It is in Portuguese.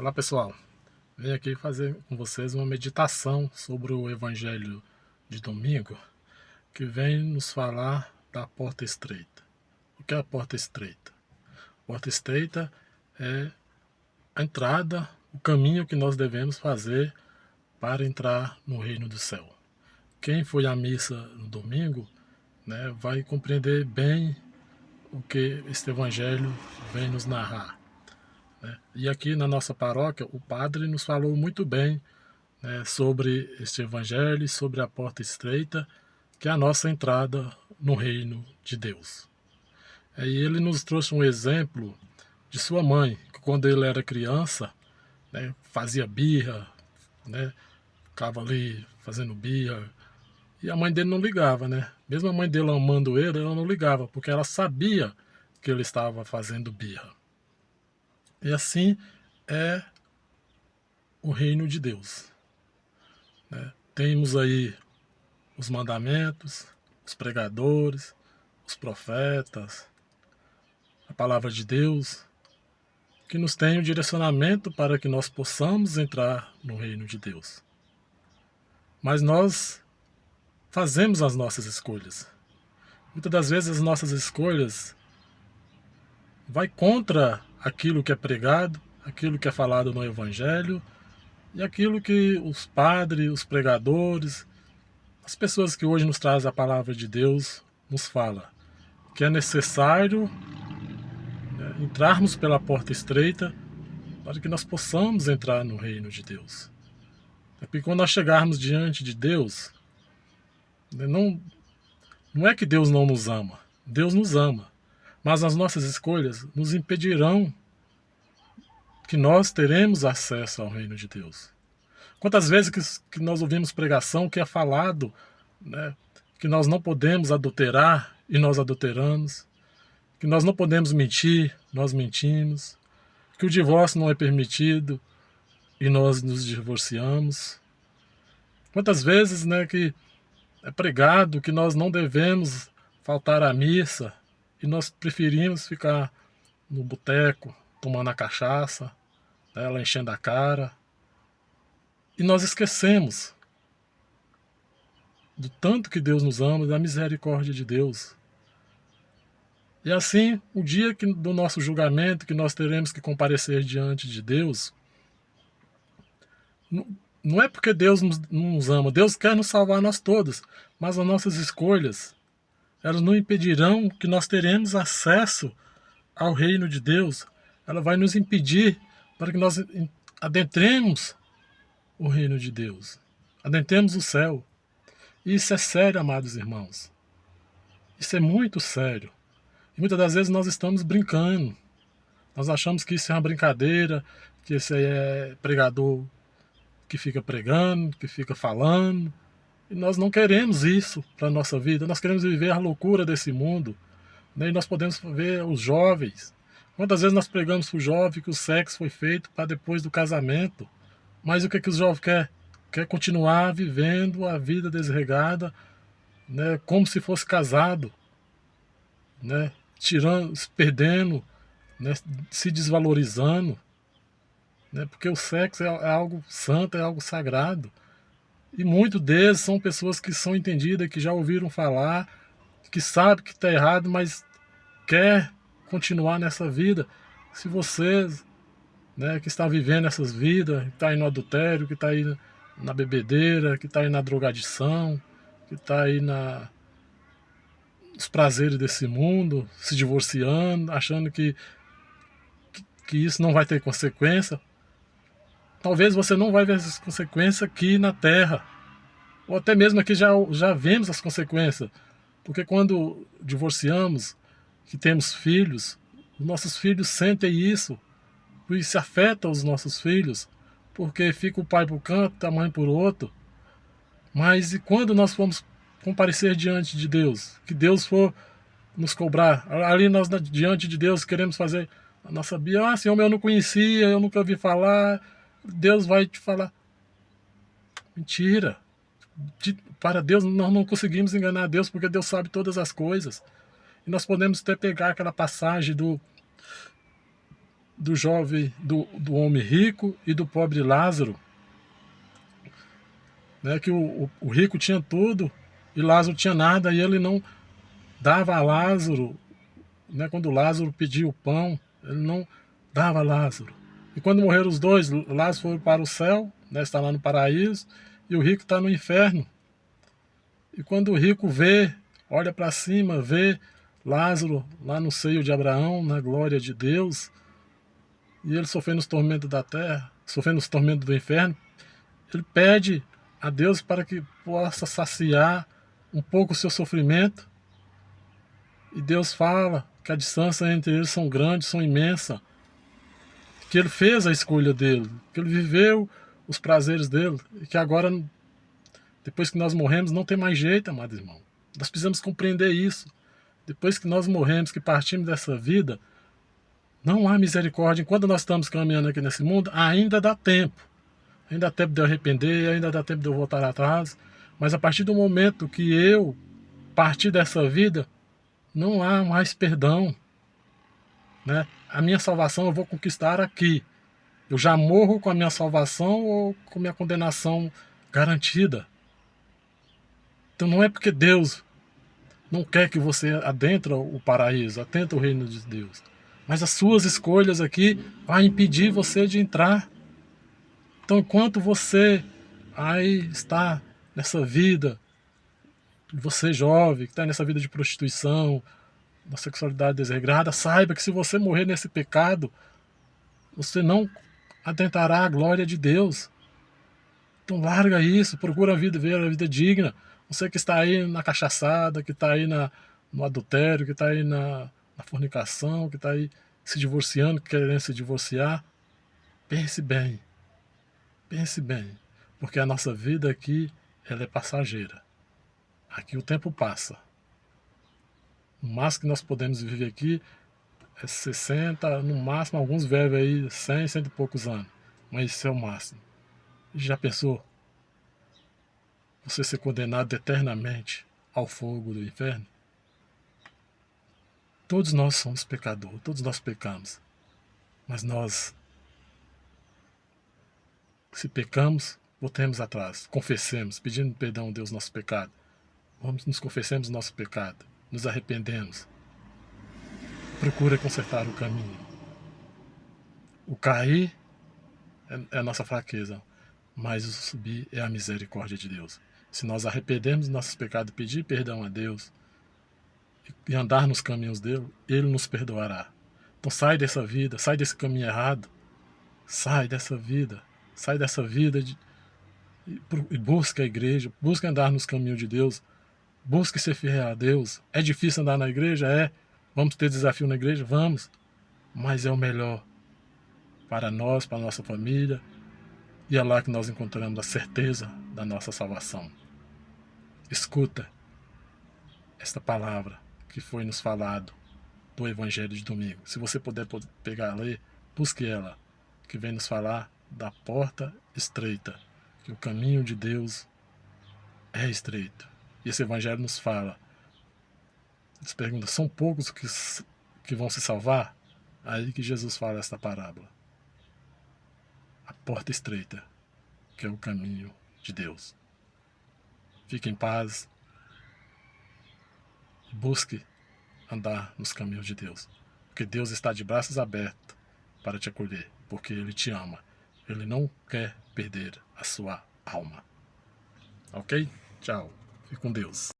Olá pessoal, venho aqui fazer com vocês uma meditação sobre o Evangelho de domingo, que vem nos falar da porta estreita. O que é a porta estreita? A porta estreita é a entrada, o caminho que nós devemos fazer para entrar no reino do céu. Quem foi à missa no domingo, vai compreender bem o que este Evangelho vem nos narrar. E aqui na nossa paróquia, o padre nos falou muito bem, sobre este evangelho, sobre a porta estreita, que é a nossa entrada no reino de Deus. E ele nos trouxe um exemplo de sua mãe, que quando ele era criança, fazia birra, ficava ali fazendo birra, e a mãe dele não ligava, Mesmo a mãe dele amando ele, ela não ligava, porque ela sabia que ele estava fazendo birra. E assim é o reino de Deus. Temos aí os mandamentos, os pregadores, os profetas, a palavra de Deus, que nos tem o direcionamento para que nós possamos entrar no reino de Deus. Mas nós fazemos as nossas escolhas. Muitas das vezes as nossas escolhas vai contra aquilo que é pregado, aquilo que é falado no Evangelho e aquilo que os padres, os pregadores, as pessoas que hoje nos trazem a palavra de Deus nos falam que é necessário entrarmos pela porta estreita para que nós possamos entrar no reino de Deus. É porque quando nós chegarmos diante de Deus, não é que Deus não nos ama, Deus nos ama, mas as nossas escolhas nos impedirão que nós teremos acesso ao reino de Deus. Quantas vezes que nós ouvimos pregação que é falado, que nós não podemos adulterar e nós adulteramos, que nós não podemos mentir, nós mentimos, que o divórcio não é permitido e nós nos divorciamos. Quantas vezes que é pregado que nós não devemos faltar à missa e nós preferimos ficar no boteco, tomando a cachaça, ela enchendo a cara, e nós esquecemos do tanto que Deus nos ama, da misericórdia de Deus. E assim, o dia do nosso julgamento, que nós teremos que comparecer diante de Deus, não é porque Deus nos ama, Deus quer nos salvar nós todos, mas as nossas escolhas, elas não impedirão que nós teremos acesso ao reino de Deus. Ela vai nos impedir para que nós adentremos o reino de Deus, adentremos o céu. E isso é sério, amados irmãos. Isso é muito sério. E muitas das vezes nós estamos brincando. Nós achamos que isso é uma brincadeira, que esse aí é pregador que fica pregando, que fica falando. E nós não queremos isso para a nossa vida. Nós queremos viver a loucura desse mundo. E nós podemos ver os jovens. Quantas vezes nós pregamos para o jovem que o sexo foi feito para depois do casamento. Mas o que o jovem quer? Quer continuar vivendo a vida desregrada, como se fosse casado, tirando, se perdendo, se desvalorizando, porque o sexo é algo santo, é algo sagrado. E muitos deles são pessoas que são entendidas, que já ouviram falar, que sabem que está errado, mas quer continuar nessa vida. Se você, que está vivendo essas vidas, que está aí no adultério, que está aí na bebedeira, que está aí na drogadição, que está aí nos prazeres desse mundo, se divorciando, achando que isso não vai ter consequência. Talvez você não vai ver essas consequências aqui na Terra, ou até mesmo aqui já vemos as consequências, porque quando divorciamos, que temos filhos, os nossos filhos sentem isso, e isso afeta os nossos filhos, porque fica o pai por um canto, a mãe por outro. Mas e quando nós formos comparecer diante de Deus, que Deus for nos cobrar, ali nós diante de Deus queremos fazer a nossa Bíblia, Senhor, eu não conhecia, eu nunca ouvi falar, Deus vai te falar, mentira, para Deus nós não conseguimos enganar Deus, porque Deus sabe todas as coisas. E nós podemos até pegar aquela passagem do do jovem, do homem rico e do pobre Lázaro, né, que o rico tinha tudo e Lázaro tinha nada, e ele não dava a Lázaro, né, quando Lázaro pediu o pão, ele não dava a Lázaro. E quando morreram os dois, Lázaro foi para o céu, né, está lá no paraíso, e o rico está no inferno. E quando o rico vê, olha para cima, vê Lázaro lá no seio de Abraão, na glória de Deus, e ele sofrendo os tormentos da terra, sofrendo os tormentos do inferno, ele pede a Deus para que possa saciar um pouco o seu sofrimento. E Deus fala que a distância entre eles são grandes, são imensa, que ele fez a escolha dele, que ele viveu os prazeres dele, e que agora, depois que nós morremos, não tem mais jeito, amado irmão. Nós precisamos compreender isso. Depois que nós morremos, que partimos dessa vida, não há misericórdia. Enquanto nós estamos caminhando aqui nesse mundo, ainda dá tempo. Ainda dá tempo de eu arrepender, ainda dá tempo de eu voltar atrás. Mas a partir do momento que eu partir dessa vida, não há mais perdão, né? A minha salvação eu vou conquistar aqui. Eu já morro com a minha salvação ou com a minha condenação garantida. Então não é porque Deus não quer que você adentre o paraíso, adentre o reino de Deus, mas as suas escolhas aqui vão impedir você de entrar. Então enquanto você aí está nessa vida, você jovem, que está nessa vida de prostituição, da sexualidade desregrada, saiba que se você morrer nesse pecado, você não adentrará a glória de Deus. Então larga isso, procura a vida, ver a vida digna. Você que está aí na cachaçada, que está aí no adultério, que está aí na fornicação, que está aí se divorciando, querendo se divorciar, pense bem, porque a nossa vida aqui, ela é passageira. Aqui o tempo passa. O máximo que nós podemos viver aqui é 60, no máximo, alguns vivem aí 100, cento e poucos anos. Mas isso é o máximo. Já pensou você ser condenado eternamente ao fogo do inferno? Todos nós somos pecadores, todos nós pecamos. Mas nós, se pecamos, voltemos atrás, confessemos, pedindo perdão a Deus do nosso pecado. Vamos, nos confessemos o nosso pecado, nos arrependemos. Procura consertar o caminho. O cair é a nossa fraqueza, mas o subir é a misericórdia de Deus. Se nós arrependermos dos nossos pecados, pedir perdão a Deus e andar nos caminhos dele, ele nos perdoará. Então sai dessa vida, sai desse caminho errado, sai dessa vida e busca a igreja, busca andar nos caminhos de Deus, busque ser fiel a Deus. É difícil andar na igreja? É. Vamos ter desafio na igreja? Vamos. Mas é o melhor para nós, para a nossa família, e é lá que nós encontramos a certeza da nossa salvação. Escuta esta palavra que foi nos falado do Evangelho de domingo. Se você puder pegar e ler, busque ela, que vem nos falar da porta estreita, que o caminho de Deus é estreito. E esse Evangelho nos fala, nos pergunta, são poucos que vão se salvar? Aí que Jesus fala esta parábola. A porta estreita, que é o caminho de Deus. Fique em paz. Busque andar nos caminhos de Deus. Porque Deus está de braços abertos para te acolher. Porque Ele te ama. Ele não quer perder a sua alma. Ok? Tchau. Fique com Deus.